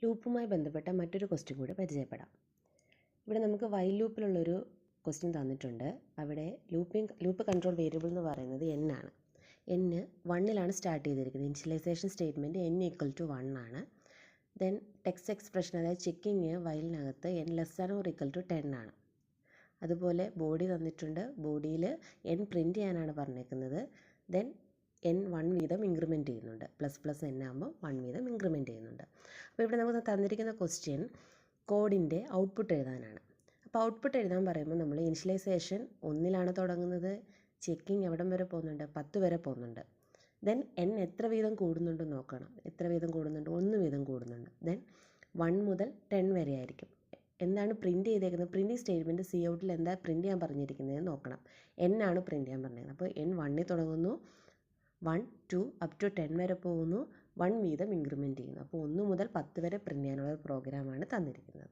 ലൂപ്പുമായി ബന്ധപ്പെട്ട മറ്റൊരു ക്വസ്റ്റ്യൻ കൂടി പരിചയപ്പെടാം. ഇവിടെ നമുക്ക് വൈൽ ലൂപ്പിലുള്ളൊരു ക്വസ്റ്റ്യൻ തന്നിട്ടുണ്ട്. അവിടെ ലൂപ്പ് കൺട്രോൾ വേരിയബിൾ എന്ന് പറയുന്നത് n ആണ്. n 1ലാണ് സ്റ്റാർട്ട് ചെയ്തിരിക്കുന്നത്. ഇനിഷ്യലൈസേഷൻ സ്റ്റേറ്റ്മെൻറ്റ് n = 1 ആണ്. ദെൻ ടെക്സ്റ്റ് എക്സ്പ്രഷൻ അതായത് ചെക്കിങ് വൈലിനകത്ത് n <= 10 ആണ്. അതുപോലെ ബോഡി തന്നിട്ടുണ്ട്. ബോഡിയിൽ n പ്രിൻറ്റ് ചെയ്യാനാണ് പറഞ്ഞേക്കുന്നത്. ദെൻ n 1 വീതം ഇൻക്രിമെൻറ്റ് ചെയ്യുന്നുണ്ട്. ++ n ആകുമ്പോൾ 1 വീതം ഇൻക്രിമെൻറ്റ് ചെയ്യുന്നുണ്ട്. അപ്പോൾ ഇവിടെ നമുക്ക് തന്നിരിക്കുന്ന ക്വസ്റ്റ്യൻ കോഡിൻ്റെ ഔട്ട്പുട്ട് എഴുതാനാണ്. അപ്പോൾ ഔട്ട്പുട്ട് എഴുതാൻ പറയുമ്പോൾ നമ്മൾ ഇനിഷ്യലൈസേഷൻ 1ലാണ് തുടങ്ങുന്നത്. ചെക്കിങ് എവിടം വരെ പോകുന്നുണ്ട്? 10 വരെ പോകുന്നുണ്ട്. ദെൻ n എത്ര വീതം കൂടുന്നുണ്ടെന്ന് നോക്കണം. എത്ര വീതം കൂടുന്നുണ്ട്? 1 വീതം കൂടുന്നുണ്ട്. ദെൻ 1 മുതൽ 10 വരെ ആയിരിക്കും. എന്താണ് പ്രിൻറ്റ് ചെയ്തേക്കുന്നത്? പ്രിൻറ്റിംഗ് സ്റ്റേറ്റ്മെൻറ്റ് സി ഔട്ടിൽ എന്താ പ്രിൻറ്റ് ചെയ്യാൻ പറഞ്ഞിരിക്കുന്നത് നോക്കണം. n ആണ് പ്രിൻറ്റ് ചെയ്യാൻ പറഞ്ഞത്. അപ്പോൾ n 1ൽ തുടങ്ങുന്നു, 1 2 up to 10 വരെ പോകുന്നു, 1 വീതം ഇൻക്രിമെൻറ്റ് ചെയ്യുന്നു. അപ്പോൾ 1 മുതൽ 10 വരെ പ്രിൻറ്റ് ചെയ്യാനുള്ള ഒരു പ്രോഗ്രാമാണ് തന്നിരിക്കുന്നത്.